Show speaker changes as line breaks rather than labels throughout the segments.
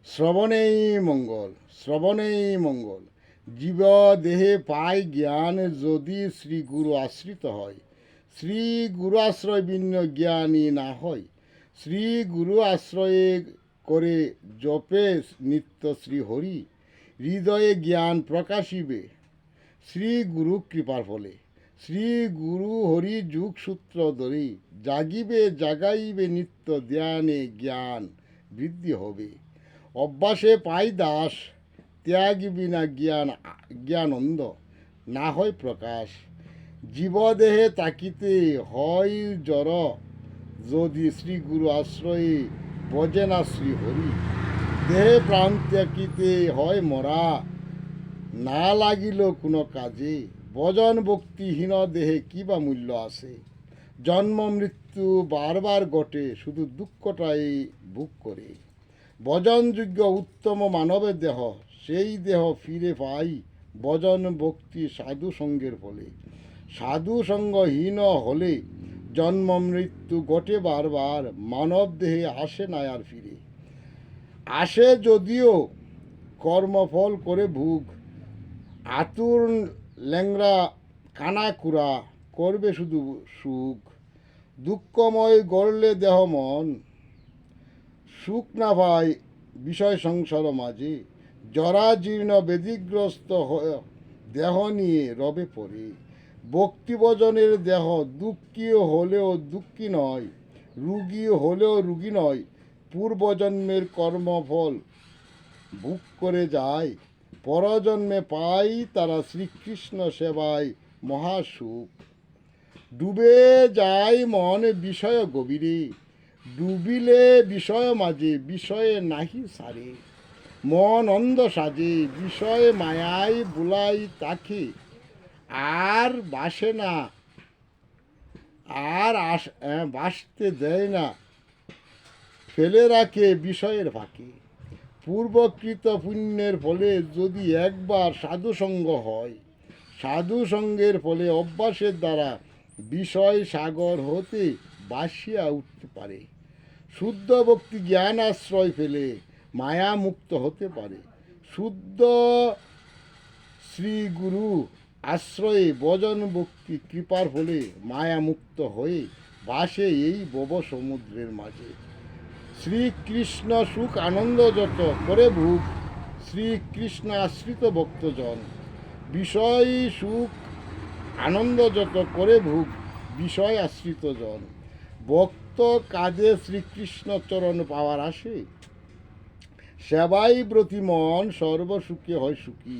শ্রবণেই মঙ্গল, শ্রবণেই মঙ্গল। জীব দেহে পায় জ্ঞান যদি শ্রী গুরু আশ্রিত হয়। শ্রী গুরু আশ্রয় ভিন্ন জ্ঞানী না হয়। শ্রী গুরু আশ্রয়ে করে জপে নিত্য শ্রী হরি। হৃদয়ে জ্ঞান প্রকাশিবে শ্রী গুরু কৃপার ফলে। শ্রী গুরু হরি যুগসূত্র ধরি জাগিবে জাগাইবে নিত্য ধ্যানে জ্ঞান বৃদ্ধি হবে। অভ্যাসে পাই দাস ত্যাগ বিনা জ্ঞানন্দ না হয় প্রকাশ। জীবদেহে তাকিতে হয় জড় যদি শ্রী গুরু আশ্রয়ে বজে না শ্রী হরি। দেহে প্রাণ ত্যাগিতে হয় মরা না লাগিল কোনো কাজে। ভজন ভক্তিহীন দেহে কি বা মূল্য আছে। জন্ম মৃত্যু বারবার ঘটে শুধু দুঃখটাই ভোগ করে। ভজনযোগ্য উত্তম মানবের দেহ সেই দেহ ফিরে পাই ভজন ভক্তি সাধু সঙ্গের ফলে। সাধু সঙ্গহীন হলে জন্ম মৃত্যু ঘটে বারবার মানব দেহে আসে না আর ফিরে। আসে যদিও কর্মফল করে ভোগ। আতুর ল্যাংরা কানাকুড়া করবে শুধু সুখ। দুঃখময় গড়লে দেহ মন সুখ না পায় বিষয় সংসার মাঝে। জরাজীর্ণ বেদিগ্রস্ত দেহ নিয়ে রবে পড়ে। ভক্তিভজনের দেহ দুঃখী হলেও দুঃখী নয়, রুগী হলেও রুগী নয়। পূর্বজন্মের কর্মফল ভোগ করে যায়। পরজন্মে পাই তারা শ্রীকৃষ্ণ সেবায় মহাসুখ। ডুবে যায় মন বিষয় গভীরে, ডুবিলে বিষয় মাঝে বিষয়ে নাহি সারে। মন অন্ধ সাজে বিষয়ে মায়ায় বুলাই তাকে আর বাসে না, আর বাসতে দেয় না, ফেলে রাখে বিষয়ের ফাঁকে। পূর্বকৃত পুণ্যের ফলে যদি একবার সাধুসঙ্গ হয়, সাধুসঙ্গের ফলে অভ্যাসের দ্বারা বিষয় সাগর হতে বাসিয়া উঠতে পারে। শুদ্ধ ভক্তি জ্ঞান আশ্রয় ফেলে মায়া মুক্ত হতে পারে। শুদ্ধ শ্রীগুরু আশ্রয়ে ভজন ভক্তি কৃপার ফলে মায়া মুক্ত হয়ে বাসে এই ভব সমুদ্রের মাঝে। শ্রীকৃষ্ণ সুখ আনন্দ যত করে ভোগ শ্রীকৃষ্ণ আশ্রিত ভক্তজন। বিষয় সুখ আনন্দ যত করে ভোগ বিষয় আশ্রিত জন। ভক্ত কাজে শ্রীকৃষ্ণ চরণ পাওয়ার আসে। সেবাই ব্রতী মন সর্বসুখে হয় সুখী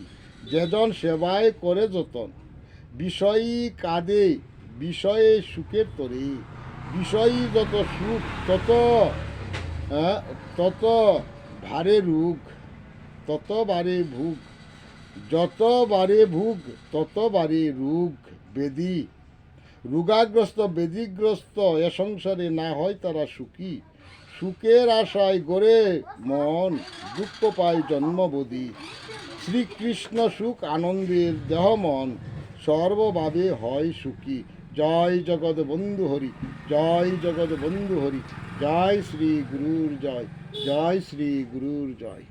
যেজন সেবায় করে যতন। বিষয়ী কাঁদে বিষয়ে সুখের তরে। বিষয়ী যত সুখ তত তত ভারে রোগ, তত বারে ভোগ। যত বারে ভোগ তত বারে রোগ বেদি। রোগাগ্রস্ত বেদিগ্রস্ত এ সংসারে না হয় তারা সুখী। সুখের আশায় গড়ে মন দুঃখ পায় জন্মবধি। শ্রীকৃষ্ণ সুখ আনন্দের দেহ মন সর্বভাবে হয় সুখী। জয় জগৎ বন্ধু হরি, জয় জগৎ বন্ধু হরি। জয় শ্রী গুরুর জয়, জয় শ্রী গুরুর জয়।